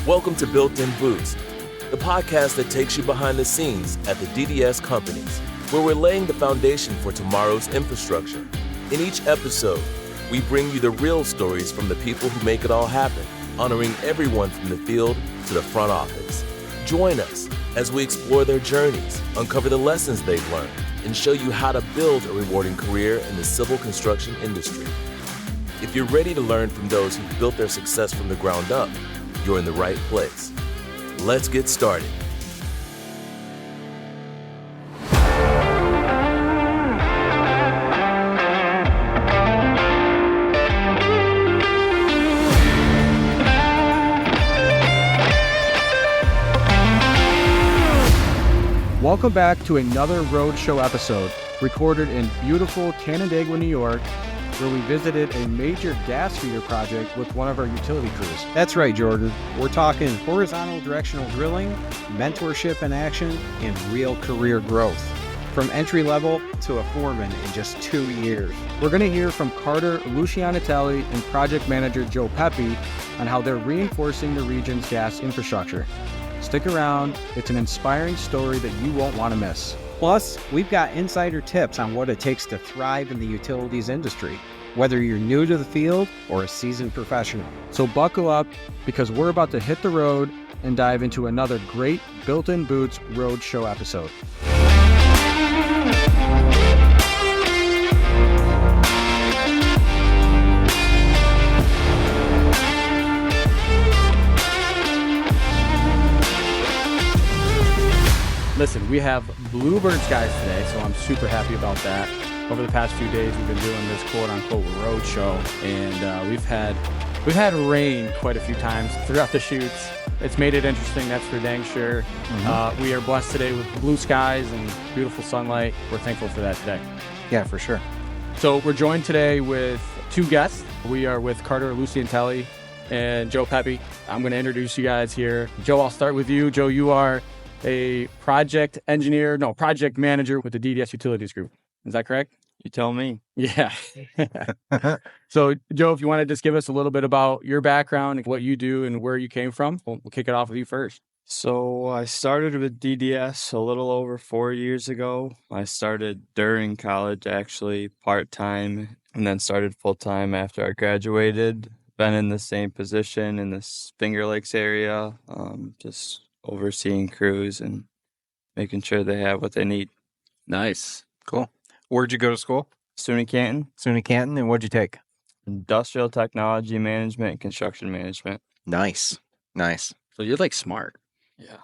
Welcome to Built-In Boots, the podcast that takes you behind the scenes at the DDS companies, where we're laying the foundation for tomorrow's infrastructure. In each episode, we bring you the real stories from the people who make it all happen, honoring everyone from the field to the front office. Join us as we explore their journeys, uncover the lessons they've learned, and show you how to build a rewarding career in the civil construction industry. If you're ready to learn from those who've built their success from the ground up, you're in the right place. Let's get started. Welcome back to another Roadshow episode, recorded in beautiful Canandaigua, New York, where we visited a major gas feeder project with one of our utility crews. That's right, Jordan. We're talking horizontal directional drilling, mentorship in action, and real career growth. From entry level to a foreman in just 2 years. We're going to hear from Carter Lucianatelli and project manager Joe Peppe on how they're reinforcing the region's gas infrastructure. Stick around, it's an inspiring story that you won't want to miss. Plus, we've got insider tips on what it takes to thrive in the utilities industry, whether you're new to the field or a seasoned professional. So buckle up, because we're about to hit the road and dive into another great Built-In Boots Roadshow episode. Listen, we have Bluebird skies today, so I'm super happy about that. Over the past few days, we've been doing this quote-unquote road show, and we've had rain quite a few times throughout the shoots. It's made it interesting, that's for dang sure. We are blessed today with blue skies and beautiful sunlight. We're thankful for that today. Yeah, for sure. So we're joined today with two guests. We are with Carter Lucianatelli and Joe Peppe. I'm going to introduce you guys here. Joe, I'll start with you. Joe, you are a project manager with the DDS Utilities group. Is that correct? You tell me. Yeah. So, Joe, if you want to just give us a little bit about your background, what you do, and where you came from, we'll kick it off with you first. So I started with DDS a little over 4 years ago. I started during college, actually, part-time, and then started full-time after I graduated. Been in the same position in the Finger Lakes area, just overseeing crews and making sure they have what they need. Nice. Cool. Where'd you go to school? SUNY Canton. SUNY Canton. And what'd you take? Industrial Technology Management and Construction Management. Nice. So you're like smart. Yeah.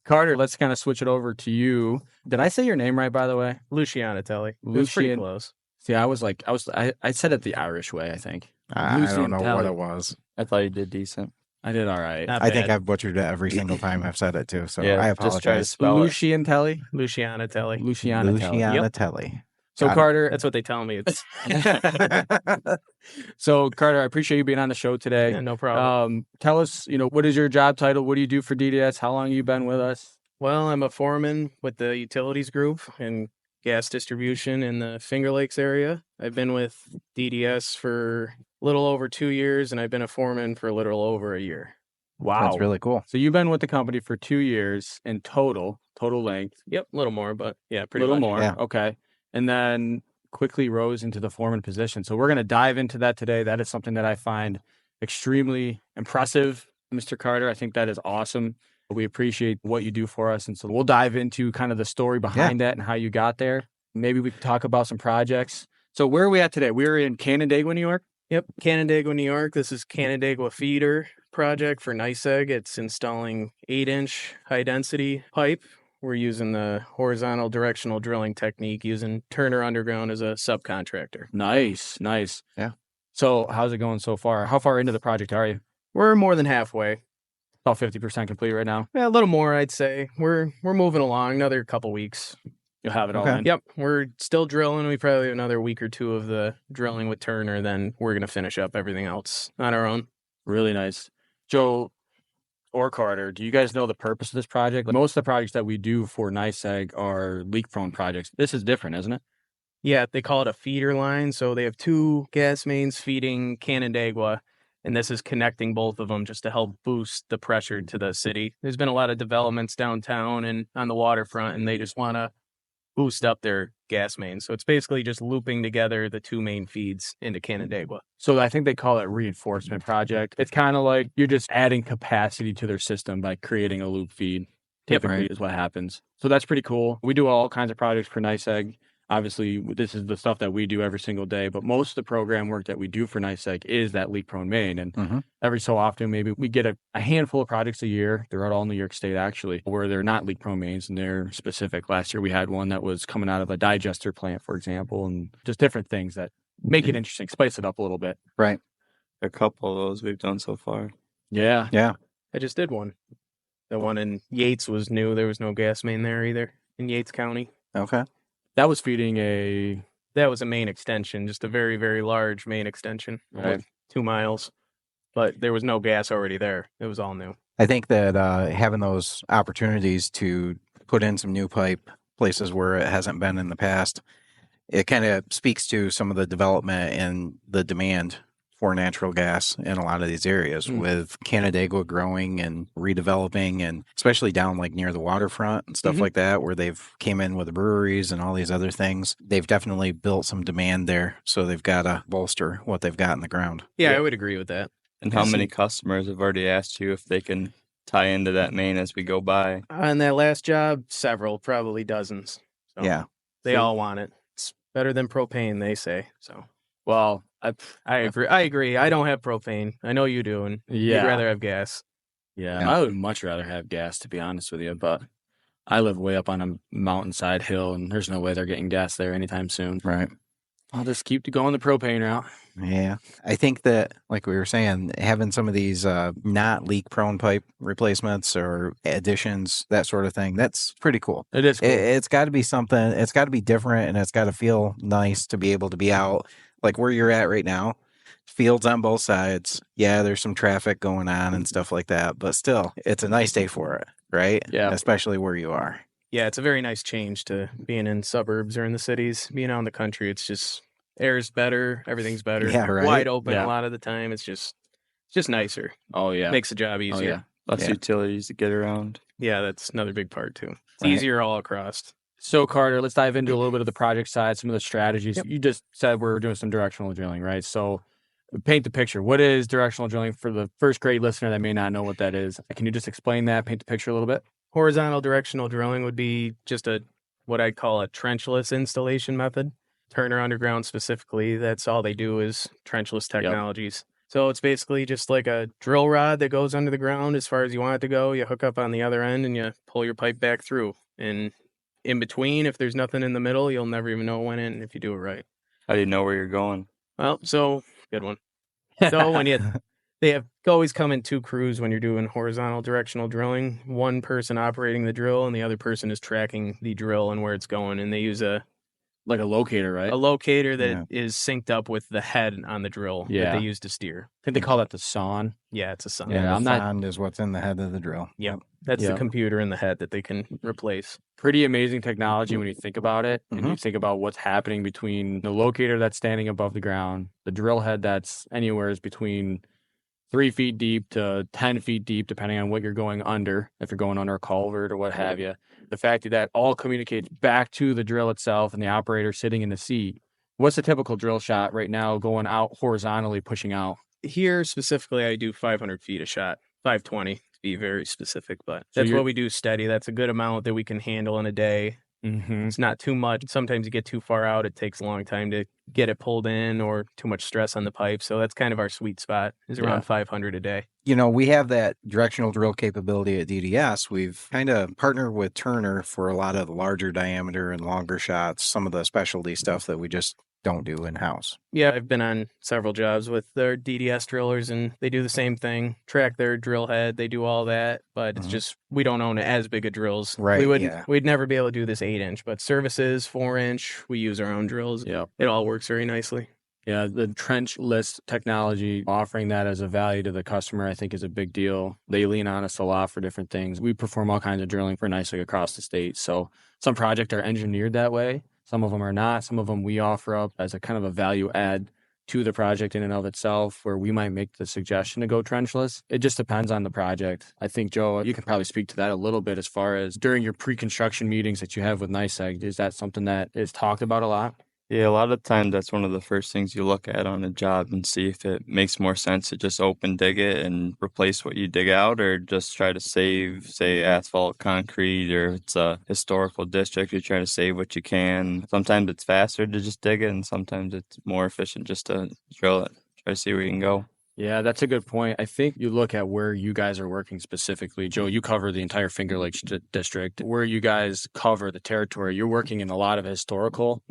Carter, let's kind of switch it over to you. Did I say your name right, by the way? Lucianatelli. It was pretty close. See, I said it the Irish way, I think. I don't know what it was. I thought you did decent. I did all right. I think I've butchered it every single time I've said it too, so Yeah, I just try to apologize. spell it. Lucianatelli? Lucianatelli. Lucianatelli. So, Got it. Carter, That's what they tell me. It's so Carter, I appreciate you being on the show today. yeah, no problem. Tell us, what is your job title? What do you do for DDS? How long have you been with us? Well, I'm a foreman with the utilities group and gas distribution in the Finger Lakes area. I've been with DDS for a little over 2 years, and I've been a foreman for a little over a year. Wow. That's really cool. So you've been with the company for 2 years in total length. Yep, a little more, but yeah, pretty little much. more. Yeah. Okay. And then quickly rose into the foreman position. So we're going to dive into that today. That is something that I find extremely impressive, Mr. Carter. I think that is awesome. We appreciate what you do for us. And so we'll dive into kind of the story behind that and how you got there. Maybe we can talk about some projects. So where are we at today? We're in Canandaigua, New York? Yep, Canandaigua, New York. This is Canandaigua feeder project for NYSEG. It's installing 8-inch high-density pipe. We're using the horizontal directional drilling technique, using Turner Underground as a subcontractor. Nice. Yeah. So how's it going so far? How far into the project are you? We're more than halfway. About 50% complete right now. Yeah, a little more, I'd say. We're moving along. Another couple weeks. You'll have it all Okay. in. Yep, we're still drilling. We probably have another week or two of the drilling with Turner. Then we're gonna finish up everything else on our own. Really nice. Joe or Carter, do you guys know the purpose of this project? Like, most of the projects that we do for NYSEG are leak-prone projects. This is different, isn't it? Yeah, they call it a feeder line. So they have two gas mains feeding Canandaigua, And this is connecting both of them just to help boost the pressure to the city. There's been a lot of developments downtown and on the waterfront, and they just want to boost up their gas mains. So it's basically just looping together the two main feeds into Canandaigua. So I think they call it reinforcement project. It's kind of like you're just adding capacity to their system by creating a loop feed. Typically is what happens. So that's pretty cool. We do all kinds of projects for NYSEG. Obviously, this is the stuff that we do every single day, but most of the program work that we do for NYSEG is that leak-prone main. And every so often, maybe we get a handful of projects a year throughout all New York State, actually, where they're not leak-prone mains and they're specific. Last year, we had one that was coming out of a digester plant, for example, and just different things that make it interesting, spice it up a little bit. Right. A couple of those we've done so far. Yeah. Yeah. I just did one. The one in Yates was new. There was no gas main there either in Yates County. Okay. That was feeding That was a main extension, just a very, very large main extension, Right. 2 miles. But there was no gas already there. It was all new. I think that having those opportunities to put in some new pipe places where it hasn't been in the past, it kind of speaks to some of the development and the demand for natural gas in a lot of these areas with Canandaigua growing and redeveloping, and especially down like near the waterfront and stuff like that, where they've came in with the breweries and all these other things. They've definitely built some demand there. So they've got to bolster what they've got in the ground. Yeah, I would agree with that. And how many customers have already asked you if they can tie into that main as we go by? On that last job, several, probably dozens. So Yeah. They all want it. It's better than propane, they say. So, well, I agree. I don't have propane. I know you do, and you'd rather have gas. Yeah, I would much rather have gas, to be honest with you, but I live way up on a mountainside hill, and there's no way they're getting gas there anytime soon. Right. I'll just keep going the propane route. Yeah. I think that, like we were saying, having some of these not leak-prone pipe replacements or additions, that sort of thing, that's pretty cool. It is cool. It's got to be something. It's got to be different, and it's got to feel nice to be able to be out like where you're at right now. Fields on both sides. Yeah, there's some traffic going on and stuff like that, but still, it's a nice day for it, right? Yeah. Especially where you are. Yeah, it's a very nice change to being in suburbs or in the cities. Being out in the country, it's just air's better, everything's better. Yeah, right. Wide open a lot of the time. It's just nicer. Oh, yeah. Makes the job easier. Less utilities to get around. Yeah, that's another big part too. It's easier all across. So, Carter, let's dive into a little bit of the project side, some of the strategies. You just said we're doing some directional drilling, right? So paint the picture. What is directional drilling for the first grade listener that may not know what that is? Can you just explain that, paint the picture a little bit? Horizontal directional drilling would be just what I'd call a trenchless installation method. Turner Underground specifically, that's all they do is trenchless technologies. So it's basically just like a drill rod that goes under the ground as far as you want it to go. You hook up on the other end and you pull your pipe back through. And in between, if there's nothing in the middle, you'll never even know it went in if you do it right. How do you know where you're going? Well, good one. So they always come in 2 crews when you're doing horizontal directional drilling. One person operating the drill and the other person is tracking the drill and where it's going. And they use like a locator, right? A locator that is synced up with the head on the drill that they use to steer. I think they call that the sawn. Yeah, it's a sawn. Yeah, the sound is what's in the head of the drill. Yep. That's the computer in the head that they can replace. Pretty amazing technology when you think about it. And you think about what's happening between the locator that's standing above the ground, the drill head that's anywhere between 3 feet deep to 10 feet deep, depending on what you're going under, if you're going under a culvert or what have you. The fact that all communicates back to the drill itself and the operator sitting in the seat. What's a typical drill shot right now going out horizontally, pushing out? Here, specifically, I do 500 feet a shot, 520 to be very specific, but that's what we do steady. That's a good amount that we can handle in a day. It's not too much. Sometimes you get too far out. It takes a long time to get it pulled in or too much stress on the pipe. So that's kind of our sweet spot is around 500 a day. You know, we have that directional drill capability at DDS. We've kind of partnered with Turner for a lot of the larger diameter and longer shots, some of the specialty stuff that we just don't do in-house. Yeah, I've been on several jobs with their DDS drillers, and they do the same thing, track their drill head, they do all that, but it's just, we don't own as big of drills. Right, we'd never be able to do this 8-inch, but services, 4-inch, we use our own drills. Yeah. It all works very nicely. Yeah, the Trenchless technology, offering that as a value to the customer, I think is a big deal. They lean on us a lot for different things. We perform all kinds of drilling for NYSEG across the state. So some projects are engineered that way. Some of them are not. Some of them we offer up as a kind of a value add to the project in and of itself, where we might make the suggestion to go trenchless. It just depends on the project. I think, Joe, you can probably speak to that a little bit as far as during your pre-construction meetings that you have with NYSEG. Is that something that is talked about a lot? Yeah, a lot of times that's one of the first things you look at on a job and see if it makes more sense to just open dig it and replace what you dig out, or just try to save, say, asphalt, concrete, or if it's a historical district, you try to save what you can. Sometimes it's faster to just dig it, and sometimes it's more efficient just to drill it, try to see where you can go. Yeah, that's a good point. I think you look at where you guys are working specifically. Joe, you cover the entire Finger Lakes district. Where you guys cover the territory, you're working in a lot of historical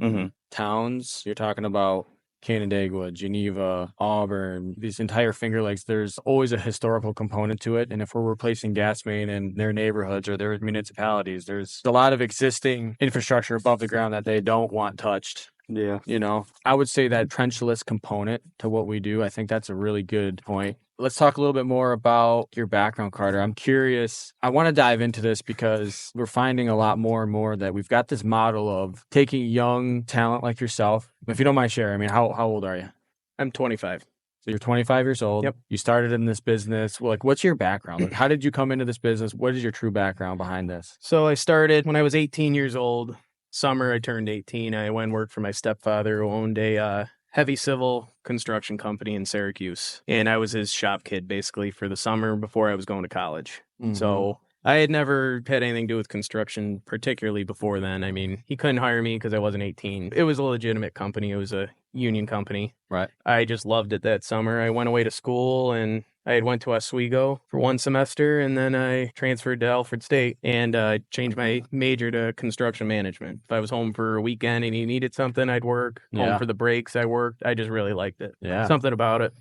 towns. You're talking about Canandaigua, Geneva, Auburn, these entire Finger Lakes. There's always a historical component to it. And if we're replacing gas main in their neighborhoods or their municipalities, there's a lot of existing infrastructure above the ground that they don't want touched. Yeah. You know, I would say that trenchless component to what we do, I think that's a really good point. Let's talk a little bit more about your background, Carter. I'm curious. I want to dive into this because we're finding a lot more and more that we've got this model of taking young talent like yourself. If you don't mind sharing, I mean, how old are you? I'm 25. So you're 25 years old. Yep. You started in this business. Like, what's your background? Like, how did you come into this business? What is your true background behind this? So I started when I was 18 years old. Summer I turned 18. I went and worked for my stepfather, who owned a heavy civil construction company in Syracuse. And I was his shop kid basically for the summer before I was going to college. So I had never had anything to do with construction, particularly before then. I mean, he couldn't hire me because I wasn't 18. It was a legitimate company. It was a union company. Right. I just loved it that summer. I went away to school and I had went to Oswego for one semester, and then I transferred to Alfred State and changed my major to construction management. If I was home for a weekend and he needed something, I'd work. Home for the breaks, I worked. I just really liked it. Yeah. Something about it.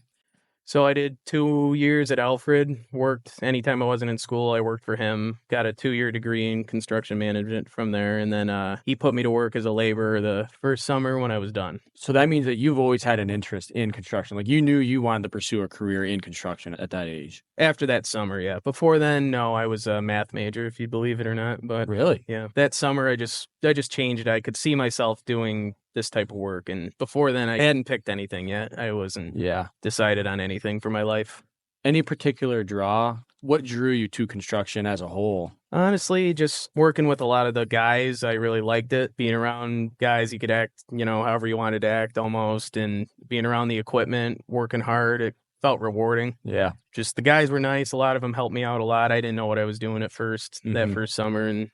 So I did 2 years at Alfred, worked anytime I wasn't in school, I worked for him, got a 2-year degree in construction management from there. And then he put me to work as a laborer the first summer when I was done. So that means that you've always had an interest in construction. Like, you knew you wanted to pursue a career in construction at that age. After that summer, yeah. Before then, no, I was a math major, if you believe it or not. But really, yeah, that summer I just changed it. I could see myself doing this type of work. And before then, I hadn't picked anything yet. I wasn't decided on anything for my life. Any particular draw? What drew you to construction as a whole? Honestly, just working with a lot of the guys. I really liked it. Being around guys, you could act, however you wanted to act almost. And being around the equipment, working hard, it felt rewarding. Yeah. Just the guys were nice. A lot of them helped me out a lot. I didn't know what I was doing at first, that first summer. And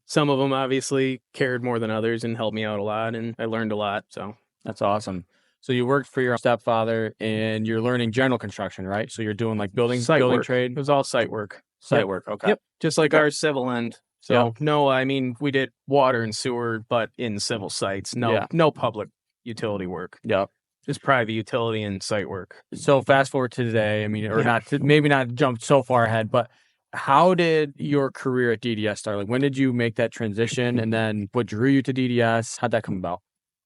some of them obviously cared more than others and helped me out a lot, and I learned a lot. So that's awesome. So you worked for your stepfather, and you're learning general construction, right? So you're doing like building trade. It was all site work. Site work. Okay. Yep. Just like our civil end. So no, I mean, we did water and sewer, but in civil sites. No public utility work. Yep. Just private utility and site work. So fast forward to today. I mean, maybe not jump so far ahead, but how did your career at DDS start? Like, when did you make that transition? And then what drew you to DDS? How'd that come about?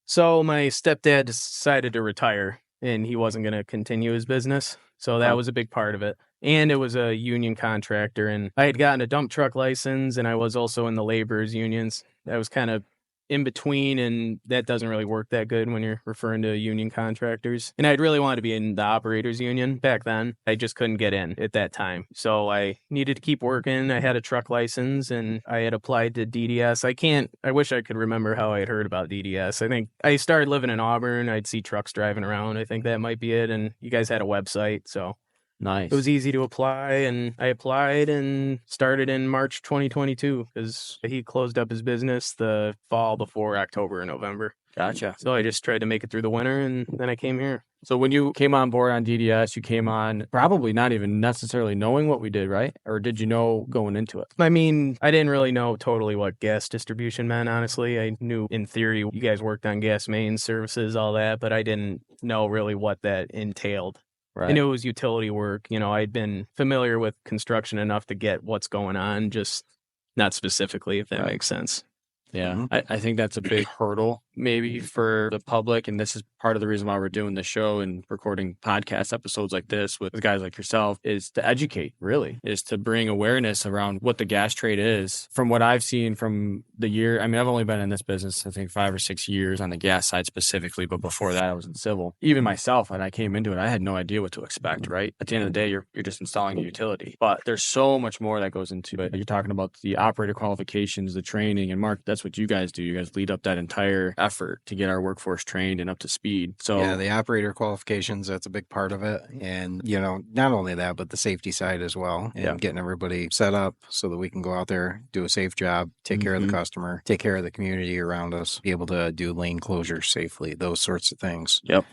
So my stepdad decided to retire, and he wasn't going to continue his business. So that was a big part of it. And it was a union contractor, and I had gotten a dump truck license, and I was also in the laborers unions. I was kind of in between, and that doesn't really work that good when you're referring to union contractors. And I'd really wanted to be in the operators union back then. I just couldn't get in at that time. So I needed to keep working. I had a truck license and I had applied to DDS. I wish I could remember how I had heard about DDS. I think I started living in Auburn. I'd see trucks driving around. I think that might be it. And you guys had a website, so nice. It was easy to apply, and I applied and started in March 2022 because he closed up his business the fall before October or November. Gotcha. So I just tried to make it through the winter, and then I came here. So when you came on board on DDS, you came on probably not even necessarily knowing what we did, right? Or did you know going into it? I mean, I didn't really know totally what gas distribution meant, honestly. I knew in theory you guys worked on gas main services, all that, but I didn't know really what that entailed. Right. I knew it was utility work. I'd been familiar with construction enough to get what's going on, just not specifically, if that makes sense. Yeah, I think that's a big hurdle maybe for the public, and this is part of the reason why we're doing the show and recording podcast episodes like this with guys like yourself, is to educate, really, is to bring awareness around what the gas trade is. From what I've seen from the year, I mean, I've only been in this business, I think 5 or 6 years on the gas side specifically, but before that I was in civil. Even myself, when I came into it, I had no idea what to expect, right? At the end of the day, you're just installing a utility, but there's so much more that goes into it. You're talking about the operator qualifications, the training, and Mark, that's what you guys do. You guys lead up that entire effort to get our workforce trained and up to speed. So yeah, the operator qualifications, that's a big part of it. And, not only that, but the safety side as well, and getting everybody set up so that we can go out there, do a safe job, take care of the customer, take care of the community around us, be able to do lane closures safely, those sorts of things. Yep.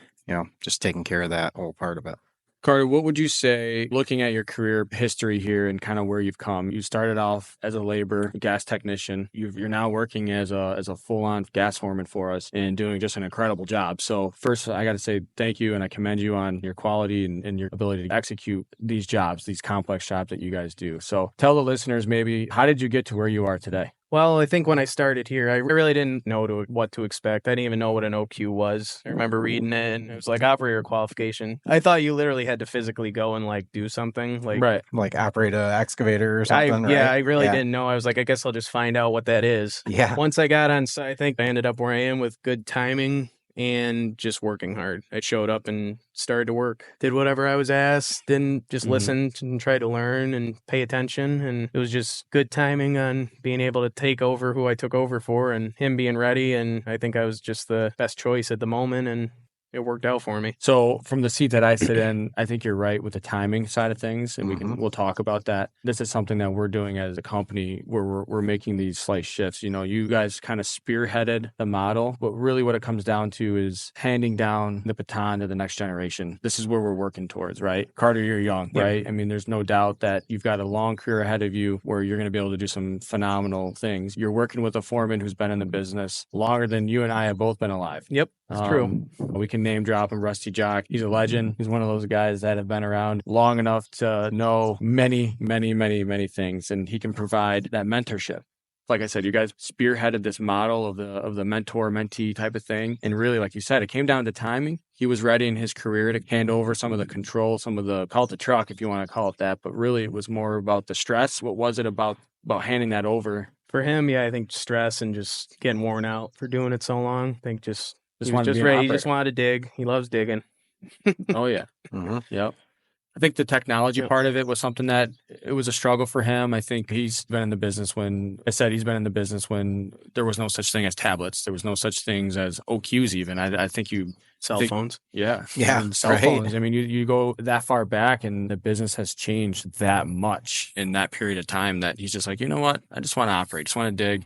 Just taking care of that whole part of it. Carter, what would you say, looking at your career history here and kind of where you've come? You started off as a labor gas technician. You're now working as a full-on gas foreman for us and doing just an incredible job. So first, I got to say thank you, and I commend you on your quality and your ability to execute these jobs, these complex jobs that you guys do. So tell the listeners maybe, how did you get to where you are today? Well, I think when I started here, I really didn't know what to expect. I didn't even know what an OQ was. I remember reading it, and it was like operator qualification. I thought you literally had to physically go and do something. Like operate an excavator or something, Yeah, right? I really didn't know. I was like, I guess I'll just find out what that is. Yeah. Once I got on site, I think I ended up where I am with good timing and just working hard. I showed up and started to work, did whatever I was asked, didn't just listen and try to learn and pay attention. And it was just good timing on being able to take over who I took over for and him being ready. And I think I was just the best choice at the moment, and it worked out for me. So from the seat that I sit in, I think you're right with the timing side of things, and we'll talk about that. This is something that we're doing as a company where we're making these slight shifts. You guys kind of spearheaded the model, but really what it comes down to is handing down the baton to the next generation. This is where we're working towards, right? Carter, you're young, right? I mean, there's no doubt that you've got a long career ahead of you where you're going to be able to do some phenomenal things. You're working with a foreman who's been in the business longer than you and I have both been alive. Yep, that's true. We can name drop him, Rusty Jock. He's a legend. He's one of those guys that have been around long enough to know many, many, many, many things, and he can provide that mentorship. Like I said, you guys spearheaded this model of the mentor-mentee type of thing, and really, like you said, it came down to timing. He was ready in his career to hand over some of the control, some of the, call it the truck if you want to call it that, but really it was more about the stress. What was it about handing that over? For him, I think stress and just getting worn out for doing it so long. I think he was just ready. He just wanted to dig. He loves digging. Oh, yeah. Yep. I think the technology part of it was something that it was a struggle for him. I think he's been in the business when there was no such thing as tablets. There was no such things as OQs even. I think Cell phones. Yeah. Yeah. Cell phones. I mean, you go that far back and the business has changed that much in that period of time that he's just like, you know what? I just want to operate, just want to dig.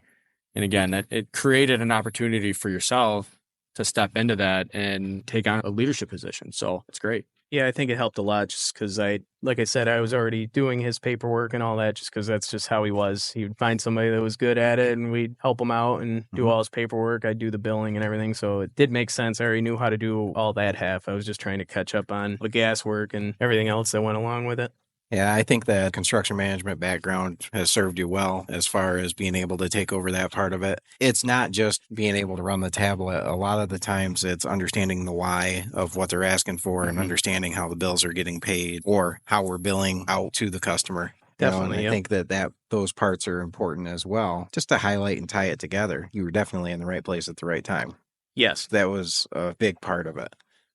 And again, it created an opportunity for yourself to step into that and take on a leadership position. So it's great. Yeah, I think it helped a lot just because like I said, I was already doing his paperwork and all that just because that's just how he was. He would find somebody that was good at it and we'd help him out and do all his paperwork. I'd do the billing and everything. So it did make sense. I already knew how to do all that half. I was just trying to catch up on the gas work and everything else that went along with it. Yeah, I think that construction management background has served you well as far as being able to take over that part of it. It's not just being able to run the tablet. A lot of the times it's understanding the why of what they're asking for and understanding how the bills are getting paid or how we're billing out to the customer. Definitely. And I think that those parts are important as well. Just to highlight and tie it together, you were definitely in the right place at the right time. Yes. That was a big part of it.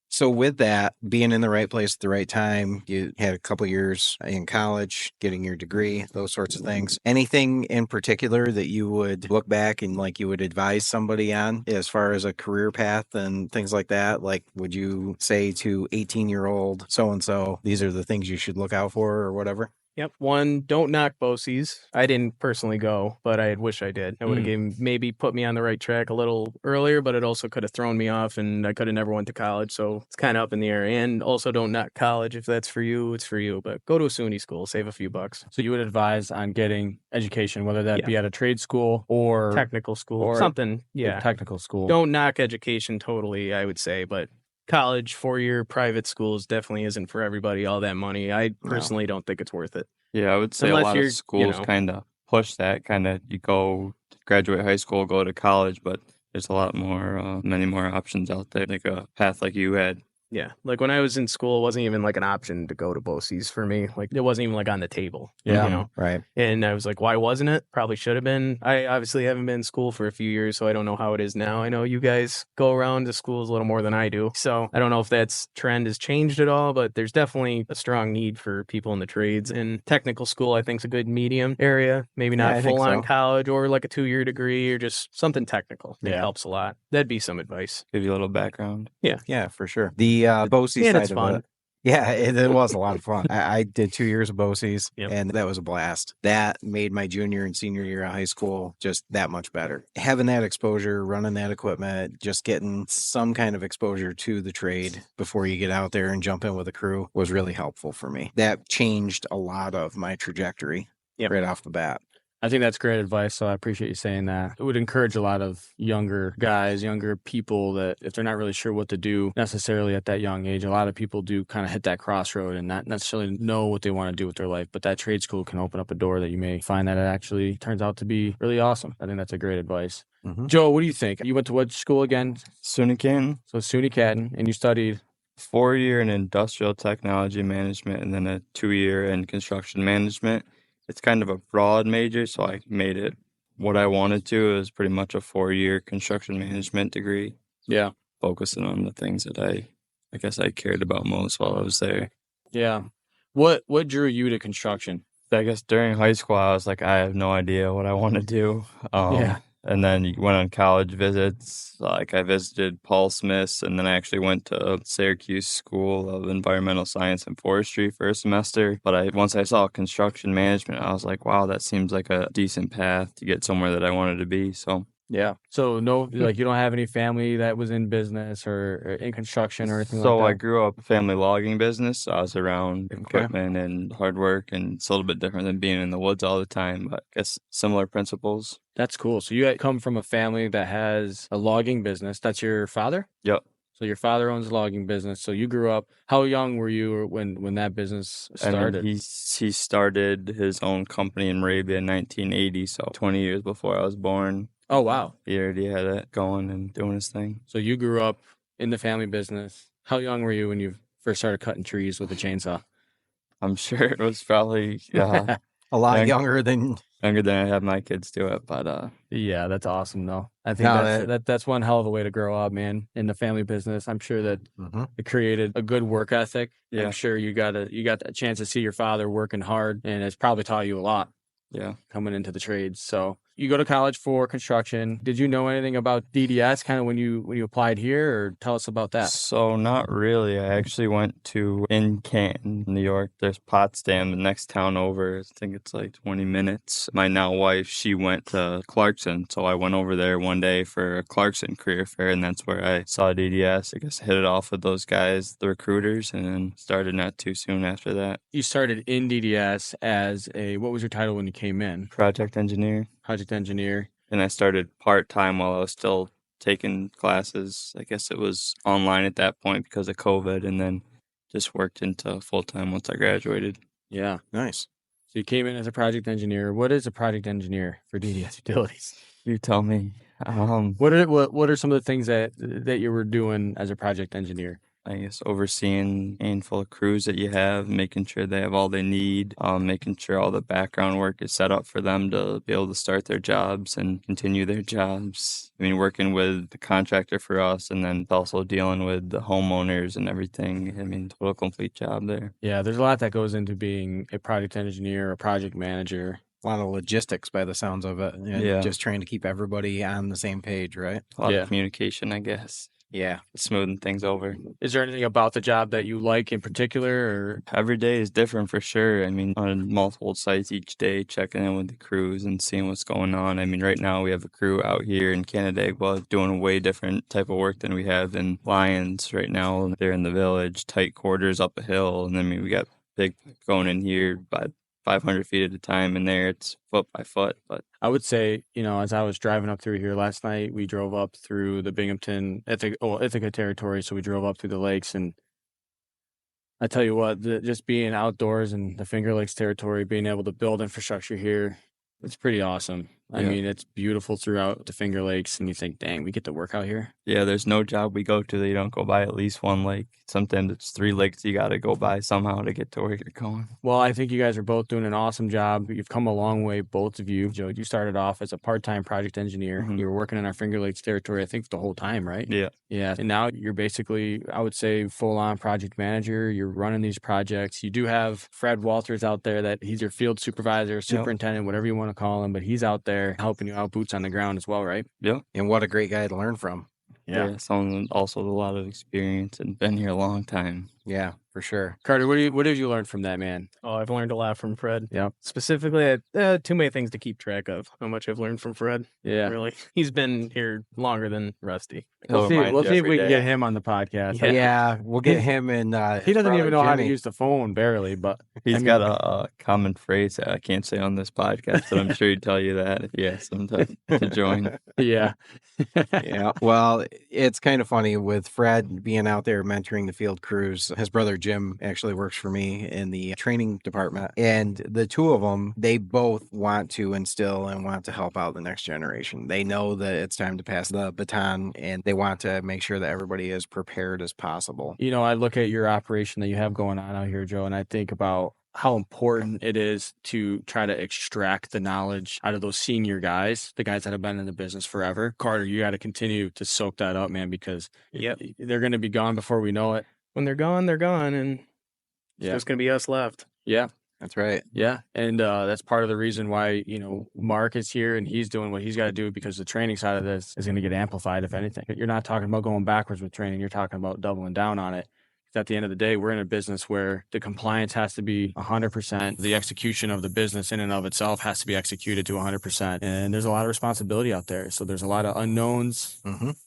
So with that, being in the right place at the right time, you had a couple of years in college, getting your degree, those sorts of things. Anything in particular that you would look back and you would advise somebody on as far as a career path and things like that? Like, would you say to 18-year-old so-and-so, these are the things you should look out for or whatever? Yep. One, don't knock BOCES. I didn't personally go, but I wish I did. I would have maybe put me on the right track a little earlier, but it also could have thrown me off and I could have never went to college. So it's kind of up in the air. And also don't knock college. If that's for you, it's for you. But go to a SUNY school, save a few bucks. So you would advise on getting education, whether that be at a trade school or technical school or something. Yeah. Technical school. Don't knock education totally, I would say, but college, 4-year private schools definitely isn't for everybody all that money. I personally don't think it's worth it. Yeah, I would say Unless a lot of schools kind of push that, you go graduate high school, go to college, but There's a lot more, many more options out there, like a path like you had. Yeah. Like when I was in school, it wasn't even like an option to go to BOCES for me. Like it wasn't even like on the table. Yeah. You know? Right. And I was like, why wasn't it? Probably should have been. I obviously haven't been in school for a few years, so I don't know how it is now. I know you guys go around to schools a little more than I do. So I don't know if that's trend has changed at all, but there's definitely a strong need for people in the trades. And technical school, I think, is a good medium area. Maybe Yeah, not I think full on so. college or like a 2-year degree or just something technical. It Yeah. helps a lot. That'd be some advice. Give you a little background. Yeah, for sure. The BOCES And side it's of fun. it. Yeah, it was a lot of fun. I did 2 years of BOCES, Yep. and that was a blast. That made my junior and senior year of high school just that much better. Having that exposure, running that equipment, just getting some kind of exposure to the trade before you get out there and jump in with a crew was really helpful for me. That changed a lot of my trajectory right off the bat. I think that's great advice, so I appreciate you saying that. It would encourage a lot of younger guys, younger people that if they're not really sure what to do necessarily at that young age, a lot of people do kind of hit that crossroad and not necessarily know what they want to do with their life. But that trade school can open up a door that you may find that it actually turns out to be really awesome. I think that's a great advice. Mhm. Joe, what do you think? You went to what school again? SUNY Canton, So SUNY Canton, and you studied 4-year in industrial technology management and then a 2-year in construction management. It's kind of a broad major, so I made it what I wanted to. It was pretty much a 4-year construction management degree, Yeah. focusing on the things that I guess I cared about most while I was there. Yeah. What drew you to construction? I guess during high school, I was like, I have no idea what I want to do. Yeah. And then you went on college visits. Like I visited Paul Smith's, and then I actually went to Syracuse School of Environmental Science and Forestry for a semester. But once I saw construction management, I was like, wow, that seems like a decent path to get somewhere that I wanted to be. So Yeah. So no, like you don't have any family that was in business or in construction or anything So like I that? grew up family logging business. So I was around equipment and hard work, and it's a little bit different than being in the woods all the time, but I guess similar principles. That's cool. So you come from a family that has a logging business. That's your father? Yep. So your father owns a logging business. So you grew up. How young were you when that business started? I mean, he started his own company in Moravia in 1980, so 20 years before I was born. Oh, wow. He already had it going and doing his thing. So you grew up in the family business. How young were you when you first started cutting trees with a chainsaw? I'm sure it was probably A lot Young- younger than younger than I had my kids do it, but Yeah, that's awesome, though. I think No, that's one hell of a way to grow up, man, in the family business. I'm sure that Mhm. it created a good work ethic. Yeah. I'm sure you got a chance to see your father working hard, and it's probably taught you a lot yeah. coming into the trades. So you go to college for construction. Did you know anything about DDS kind of when you applied here, or tell us about that? So not really. I actually went to in Canton, New York. There's Potsdam, the next town over. I think it's like 20 minutes. My now wife, she went to Clarkson, so I went over there one day for a Clarkson career fair, and that's where I saw DDS. I guess I hit it off with those guys, the recruiters, and then started not too soon after that. You started in DDS as what was your title when you came in? Project engineer. Project engineer. And I started part-time while I was still taking classes. I guess it was online at that point because of COVID, and then just worked into full-time once I graduated. Yeah. nice. So you came in as a project engineer. What is a project engineer for DDS Utilities? You tell me. What are some of the things that you were doing as a project engineer? I guess overseeing a handful of crews that you have, making sure they have all they need, making sure all the background work is set up for them to be able to start their jobs and continue their jobs. I mean, working with the contractor for us, and then also dealing with the homeowners and everything. I mean, total complete job there. Yeah, there's a lot that goes into being a project engineer, a project manager. A lot of logistics by the sounds of it. And Yeah. just trying to keep everybody on the same page, right? A lot Yeah. of communication, I guess, Yeah. smoothing things over. Is there anything about the job that you like in particular, or Every day is different for sure. I mean, on multiple sites each day, checking in with the crews and seeing what's going on. I mean, right now we have a crew out here in Canandaigua doing a way different type of work than we have in Lyons right now. They're in the village, tight quarters up a hill. And then we got big going in here by 500 feet at a time, and there it's foot by foot. But I would say, as I was driving up through here last night, we drove up through the Binghamton, Ithaca territory. So we drove up through the lakes, and I tell you what, just being outdoors in the Finger Lakes territory, being able to build infrastructure here, it's pretty awesome. I mean, it's beautiful throughout the Finger Lakes, and you think, dang, we get to work out here. Yeah, there's no job we go to that you don't go by at least one lake. Sometimes it's 3 lakes you got to go by somehow to get to where you're going. Well, I think you guys are both doing an awesome job. You've come a long way, both of you. Joe, you started off as a part-time project engineer. You were working in our Finger Lakes territory, I think, the whole time, right? Yeah. Yeah. And now you're basically, I would say, full-on project manager. You're running these projects. You do have Fred Walters out there that he's your field supervisor, superintendent, whatever you want to call him, but he's out there helping you out, boots on the ground as well, right? Yeah. And what a great guy to learn from. Yeah, someone also with a lot of experience and been here a long time. Yeah, for sure. Carter, what have you learned from that, man? Oh, I've learned a lot from Fred. Yeah. Specifically, too many things to keep track of. How much I've learned from Fred. Yeah. Really. He's been here longer than Rusty. We'll see if we can get him on the podcast. Yeah, we'll get him and he doesn't even know how to Jimmy. use the phone, barely, but He's got a common phrase that I can't say on this podcast, but I'm sure he'd tell you that if you asked him to join. Yeah. Yeah. Well, it's kind of funny with Fred being out there mentoring the field crews. His brother Jim actually works for me in the training department. And the two of them, they both want to instill and want to help out the next generation. They know that it's time to pass the baton, and they want to make sure that everybody is prepared as possible. You know, I look at your operation that you have going on out here, Joe, and I think about how important it is to try to extract the knowledge out of those senior guys, the guys that have been in the business forever. Carter, you got to continue to soak that up, man, because they're going to be gone before we know it. When they're gone, and there's going to be us left. Yeah. That's right. Yeah. And that's part of the reason why, you know, Mark is here and he's doing what he's got to do, because the training side of this is going to get amplified, if anything. You're not talking about going backwards with training. You're talking about doubling down on it. At the end of the day, we're in a business where the compliance has to be 100%. The execution of the business in and of itself has to be executed to 100%. And there's a lot of responsibility out there. So there's a lot of unknowns,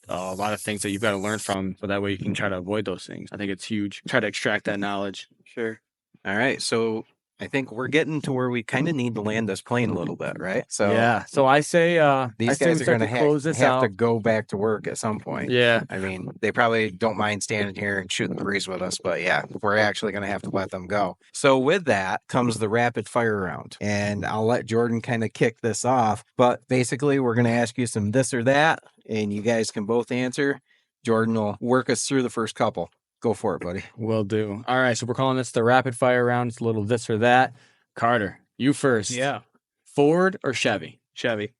a lot of things that you've got to learn from. So that way you can try to avoid those things. I think it's huge. Try to extract that knowledge. Sure. All right. So I think we're getting to where we kind of need to land this plane a little bit, right? So yeah. So I say these guys are going to have to to go back to work at some point. Yeah. I mean, they probably don't mind standing here and shooting the breeze with us, but yeah, we're actually going to have to let them go. So with that comes the rapid fire round, and I'll let Jordan kind of kick this off. But basically, we're going to ask you some this or that, and you guys can both answer. Jordan will work us through the first couple. Go for it, buddy. Will do. All right. So we're calling this the rapid fire round. It's a little this or that. Carter, you first. Yeah. Ford or Chevy? Chevy.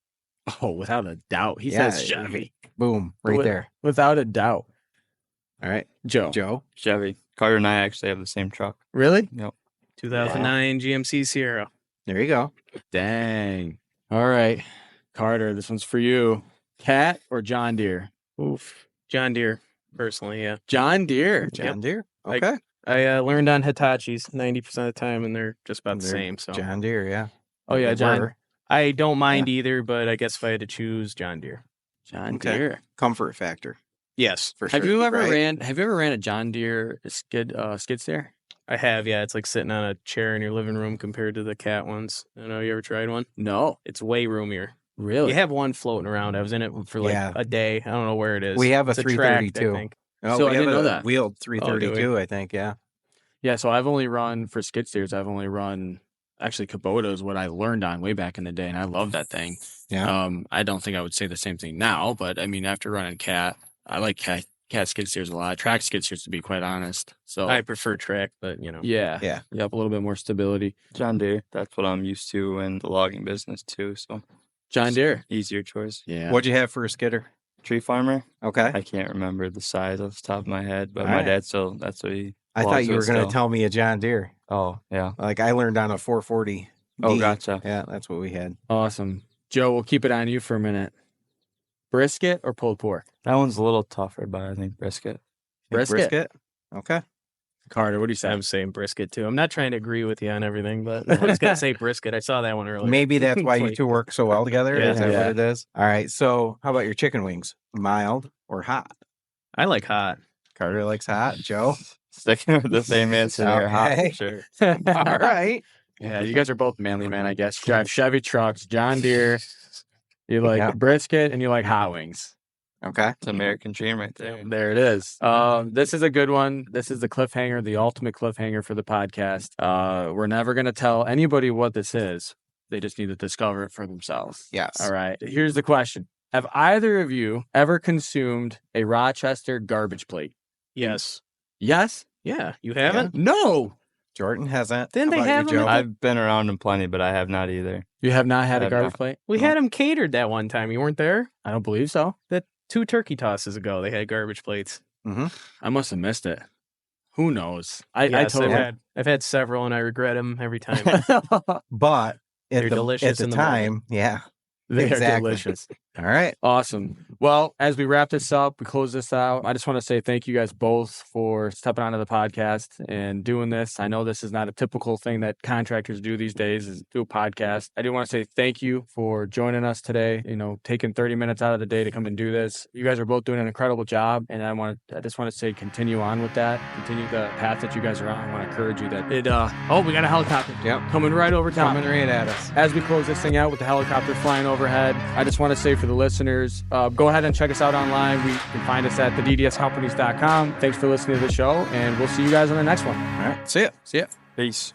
Oh, without a doubt. He says Chevy. Boom. Right there. Without a doubt. All right. Joe. Chevy. Carter and I actually have the same truck. Really? Yep. 2009 GMC Sierra. There you go. Dang. All right. Carter, this one's for you. Cat or John Deere? Oof. John Deere, personally, yeah. John Deere. John Deere. Okay. I learned on Hitachi's 90% of the time, and they're just about the same. So John Deere, yeah. Oh yeah, They John. were. I don't mind either, but I guess if I had to choose, John Deere. John Okay. Deere. Comfort factor. Yes, For sure. Have you ever right? ran a John Deere skid steer? I have. Yeah, it's like sitting on a chair in your living room compared to the Cat ones. I don't know. You ever tried one? No. It's way roomier. Really? You have one floating around. I was in it for like Yeah. a day. I don't know where it is. We have a It's tract, 332. I think. Oh, So we I have didn't know a that. wheeled do we? 332, I think, yeah. Yeah, so I've only run for skid steers. I've only run actually Kubota is what I learned on way back in the day, and I love that thing. Yeah. I don't think I would say the same thing now, but I mean, after running Cat, I like Cat skid steers a lot. Track skid steers, to be quite honest. So I prefer track, but you know. yeah, Yeah. yep, a little bit more stability. John Deere. That's what I'm used to in the logging business too. So John Deere. easier choice. Yeah. What'd you have for a skidder? Tree farmer. Okay. I can't remember the size off the top of my head, but All my right. dad still. That's what he. I thought logs you were with going to still. tell me a John Deere. Oh yeah. Like I learned on a 440. Oh, gotcha. Yeah, that's what we had. Awesome. Joe, we'll keep it on you for a minute. Brisket or pulled pork? That one's a little tougher, but I think brisket. Brisket. Okay. Carter, what do you say? I'm saying brisket too. I'm not trying to agree with you on everything, but I was gonna say brisket. I saw that one earlier. Maybe that's why you Like, two work so well together. Yeah. Is that Yeah. what it is? All right. So how about your chicken wings? Mild or hot? I like hot. Carter likes hot. Joe? Sticking with the same answer there. Hot Okay. for sure. All right. Yeah, you guys are both manly men, I guess. You drive Chevy trucks, John Deere. You like Yeah. brisket and you like hot wings. Okay. It's American dream right there. There it is. This is a good one. This is the cliffhanger, the ultimate cliffhanger for the podcast. We're never going to tell anybody what this is, They just need to discover it for themselves. Yes. All right. Here's the question. Have either of you ever consumed a Rochester garbage plate? Yes. Yes? Yeah. You haven't? No. Jordan hasn't. Didn't How they about have you, them Joe? at I've been around them plenty, but I have not either. You have not had a Have garbage not. plate? We had them catered that one time. You weren't there? I don't believe so. That 2 turkey tosses ago, they had garbage plates. I must have missed it. Who knows? I Yes, totally I've had several, and I regret them every time. But They're delicious at in the the time, moment. yeah. They are Exactly. delicious. All right. Awesome. Well, as we wrap this up, we close this out, I just want to say thank you guys both for stepping onto the podcast and doing this. I know this is not a typical thing that contractors do these days, is do a podcast. I do want to say thank you for joining us today, taking 30 minutes out of the day to come and do this. You guys are both doing an incredible job, and I just want to say continue on with that. Continue the path that you guys are on. I want to encourage you that we got a helicopter. Yep. Coming right over top. Coming right at us. As we close this thing out with the helicopter flying overhead, I just want to say for the listeners, go ahead and check us out online. You can find us at theddscompanies.com. Thanks for listening to the show, and we'll see you guys on the next one. All right. See ya. See ya. Peace.